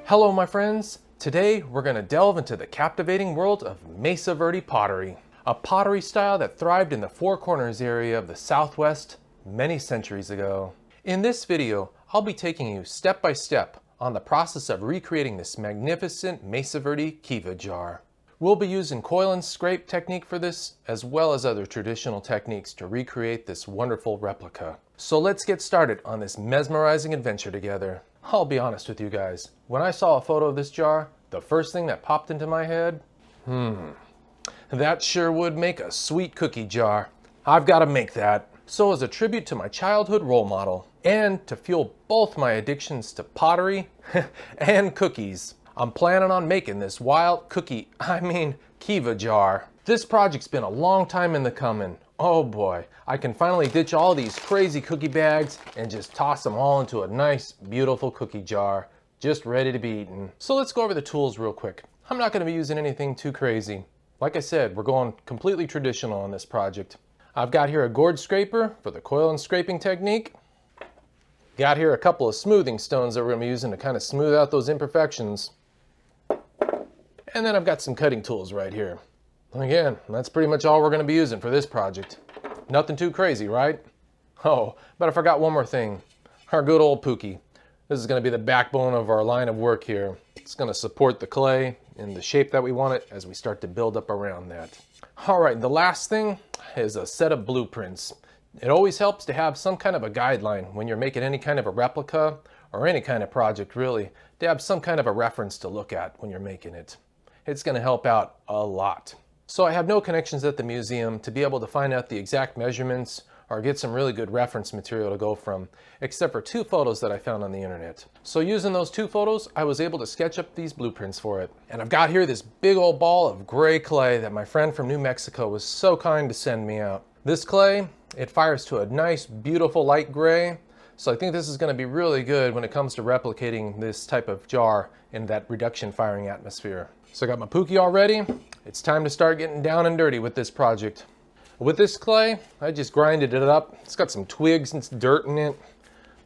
Hello my friends, today we're going to delve into the captivating world of Mesa Verde pottery, a pottery style that thrived in the Four Corners area of the Southwest many centuries ago. In this video, I'll be taking you step by step on the process of recreating this magnificent Mesa Verde Kiva jar. We'll be using coil and scrape technique for this, as well as other traditional techniques to recreate this wonderful replica. So let's get started on this mesmerizing adventure together. I'll be honest with you guys, when I saw a photo of this jar, the first thing that popped into my head, that sure would make a sweet cookie jar. I've got to make that. So as a tribute to my childhood role model, and to fuel both my addictions to pottery and cookies, I'm planning on making this wild Kiva jar. This project's been a long time in the coming. Oh boy, I can finally ditch all these crazy cookie bags and just toss them all into a nice, beautiful cookie jar, just ready to be eaten. So let's go over the tools real quick. I'm not going to be using anything too crazy. Like I said, we're going completely traditional on this project. I've got here a gourd scraper for the coil and scraping technique. Got here a couple of smoothing stones that we're going to be using to kind of smooth out those imperfections. And then I've got some cutting tools right here. Again, that's pretty much all we're going to be using for this project. Nothing too crazy, right? Oh, but I forgot one more thing. Our good old Pookie. This is going to be the backbone of our line of work here. It's going to support the clay in the shape that we want it as we start to build up around that. All right, the last thing is a set of blueprints. It always helps to have some kind of a guideline when you're making any kind of a replica or any kind of project, really, to have some kind of a reference to look at when you're making it. It's going to help out a lot. So I have no connections at the museum to be able to find out the exact measurements or get some really good reference material to go from, except for 2 photos that I found on the internet. So using those 2 photos, I was able to sketch up these blueprints for it. And I've got here this big old ball of gray clay that my friend from New Mexico was so kind to send me out. This clay, it fires to a nice, beautiful light gray. So I think this is going to be really good when it comes to replicating this type of jar in that reduction firing atmosphere. So I got my Pookie all ready. It's time to start getting down and dirty with this project. With this clay, I just grinded it up. It's got some twigs and some dirt in it,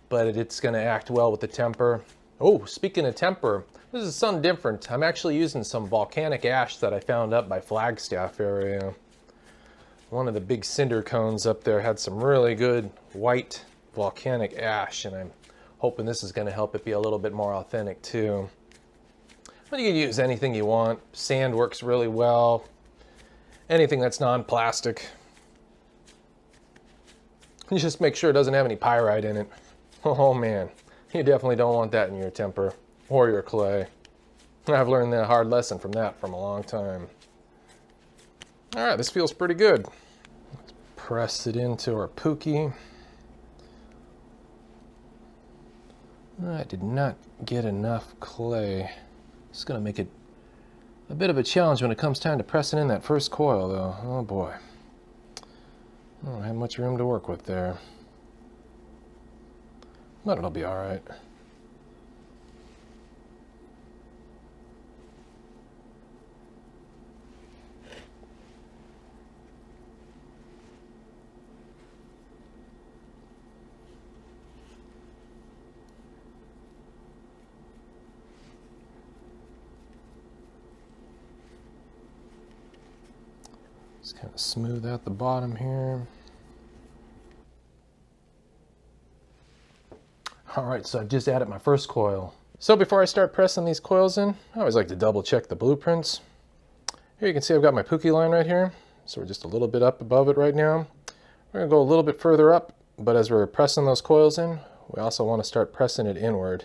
but it's going to act well with the temper. Oh, speaking of temper, this is something different. I'm actually using some volcanic ash that I found up by Flagstaff area. One of the big cinder cones up there had some really good white volcanic ash, and I'm hoping this is going to help it be a little bit more authentic too. But you can use anything you want. Sand works really well. Anything that's non-plastic. You just make sure it doesn't have any pyrite in it. Oh man, you definitely don't want that in your temper or your clay. I've learned that hard lesson from that from a long time. All right, this feels pretty good. Let's press it into our Pookie. I did not get enough clay. It's going to make it a bit of a challenge when it comes time to pressing in that first coil, though. Oh boy. I don't have much room to work with there. But it'll be all right. Just kind of smooth out the bottom here. All right, so I've just added my first coil. So before I start pressing these coils in, I always like to double check the blueprints. Here you can see I've got my Pookie line right here. So we're just a little bit up above it right now. We're gonna go a little bit further up, but as we're pressing those coils in, we also want to start pressing it inward.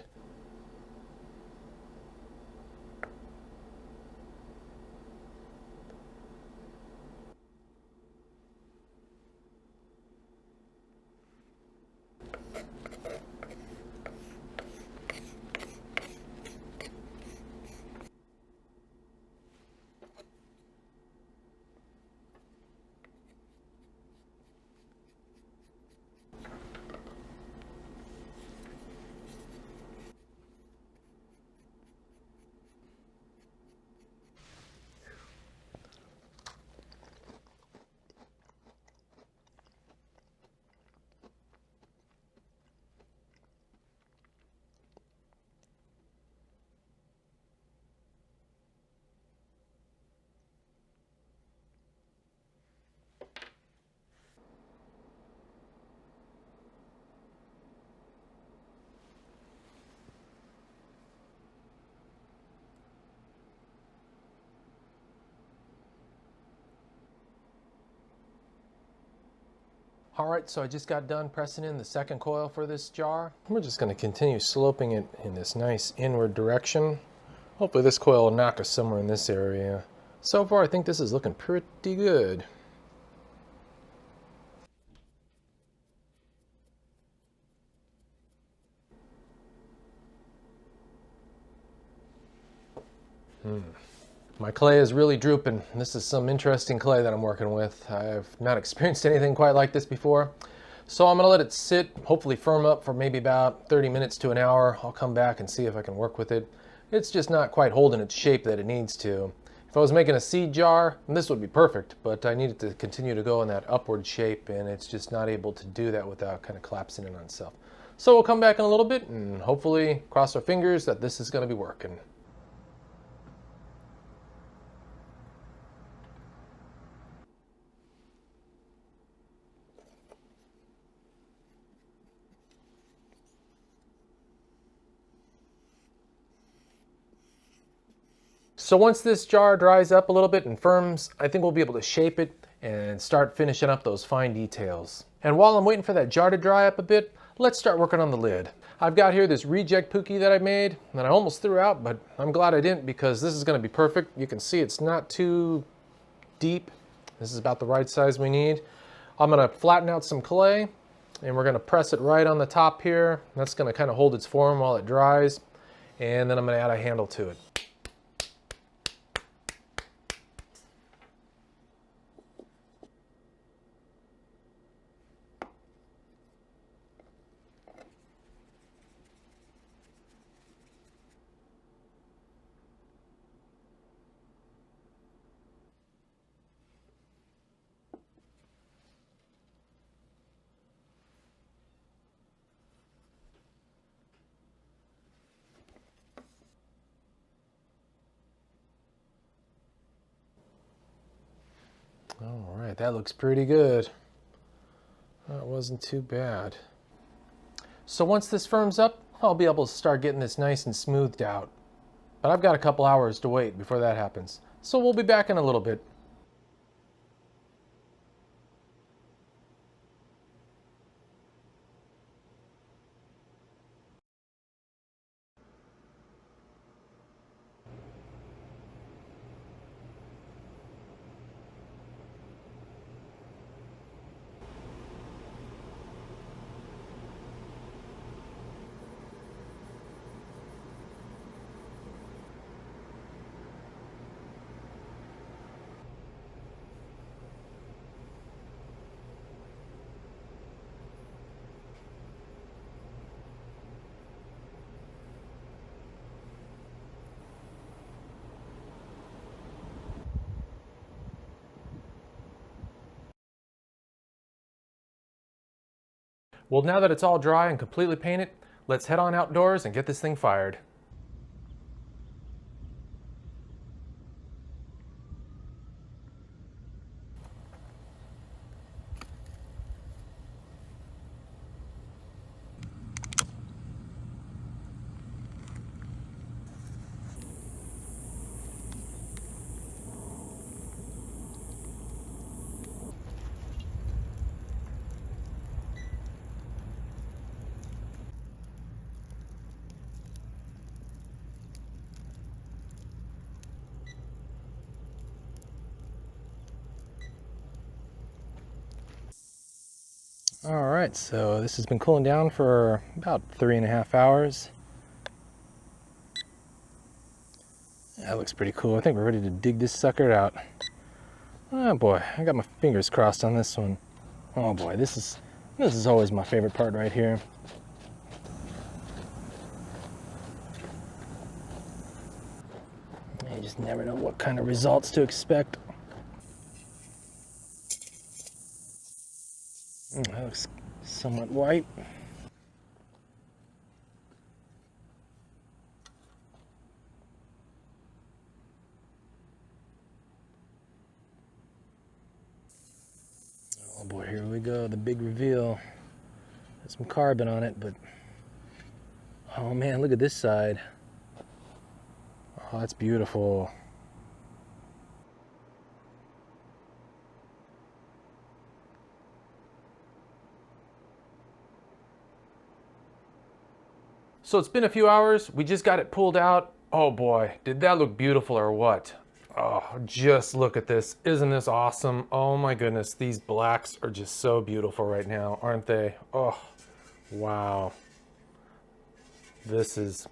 All right, so I just got done pressing in the second coil for this jar. We're just going to continue sloping it in this nice inward direction. Hopefully this coil will knock us somewhere in this area. So far, I think this is looking pretty good. My clay is really drooping. This is some interesting clay that I'm working with. I've not experienced anything quite like this before. So I'm gonna let it sit, hopefully firm up for maybe about 30 minutes to an hour. I'll come back and see if I can work with it. It's just not quite holding its shape that it needs to. If I was making a seed jar, this would be perfect, but I need it to continue to go in that upward shape, and it's just not able to do that without kind of collapsing in on itself. So we'll come back in a little bit and hopefully cross our fingers that this is gonna be working. So once this jar dries up a little bit and firms, I think we'll be able to shape it and start finishing up those fine details. And while I'm waiting for that jar to dry up a bit, let's start working on the lid. I've got here this reject pookie that I made that I almost threw out, but I'm glad I didn't because this is going to be perfect. You can see it's not too deep. This is about the right size we need. I'm going to flatten out some clay and we're going to press it right on the top here. That's going to kind of hold its form while it dries. And then I'm going to add a handle to it. All right, that looks pretty good. That wasn't too bad. So once this firms up, I'll be able to start getting this nice and smoothed out. But I've got a couple hours to wait before that happens. So we'll be back in a little bit. Well, now that it's all dry and completely painted, let's head on outdoors and get this thing fired. All right, so this has been cooling down for about 3.5 hours. That looks pretty cool. I think we're ready to dig this sucker out. Oh boy, I got my fingers crossed on this one. Oh boy, this is always my favorite part right here. You just never know what kind of results to expect. That looks somewhat white. Oh boy, here we go, the big reveal. There's some carbon on it, but oh man, look at this side. Oh, that's beautiful. So it's been a few hours. We just got it pulled out. Oh boy, did that look beautiful or what? Oh, just look at this. Isn't this awesome? Oh my goodness, these blacks are just so beautiful right now, aren't they? Oh, wow. It's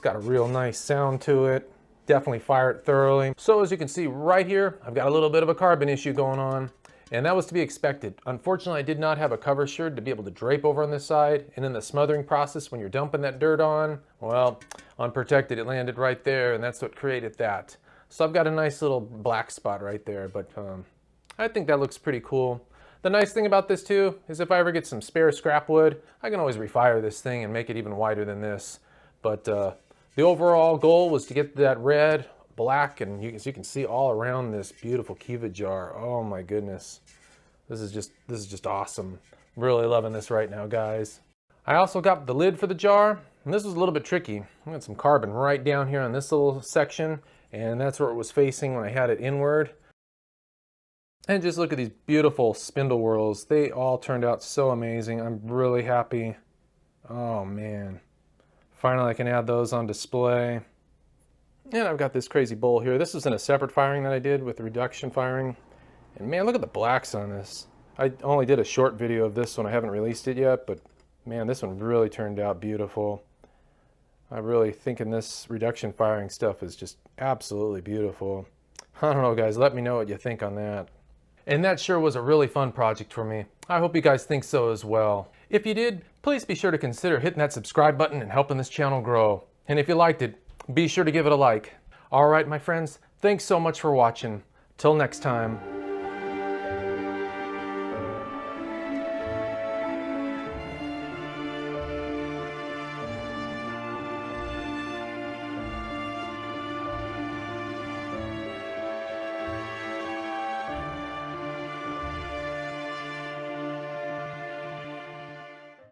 got a real nice sound to it. Definitely fire it thoroughly. So as you can see right here, I've got a little bit of a carbon issue going on, and that was to be expected. Unfortunately, I did not have a cover sherd to be able to drape over on this side, and in the smothering process, when you're dumping that dirt on, well, unprotected, it landed right there, and that's what created that. So I've got a nice little black spot right there, but I think that looks pretty cool. The nice thing about this too is if I ever get some spare scrap wood, I can always refire this thing and make it even wider than this. But the overall goal was to get that red, black, and as you can see all around this beautiful Kiva jar. Oh my goodness. This is just awesome. Really loving this right now, guys. I also got the lid for the jar, and this was a little bit tricky. I got some carbon right down here on this little section, and that's where it was facing when I had it inward. And just look at these beautiful spindle whorls. They all turned out so amazing. I'm really happy. Oh man. Finally I can add those on display. And I've got this crazy bowl here. This was in a separate firing that I did with the reduction firing. And man, look at the blacks on this. I only did a short video of this one. I haven't released it yet, but man, this one really turned out beautiful. I'm really thinking this reduction firing stuff is just absolutely beautiful. I don't know, guys. Let me know what you think on that. And that sure was a really fun project for me. I hope you guys think so as well. If you did, please be sure to consider hitting that subscribe button and helping this channel grow. And if you liked it, be sure to give it a like. All right, my friends, thanks so much for watching. Till next time.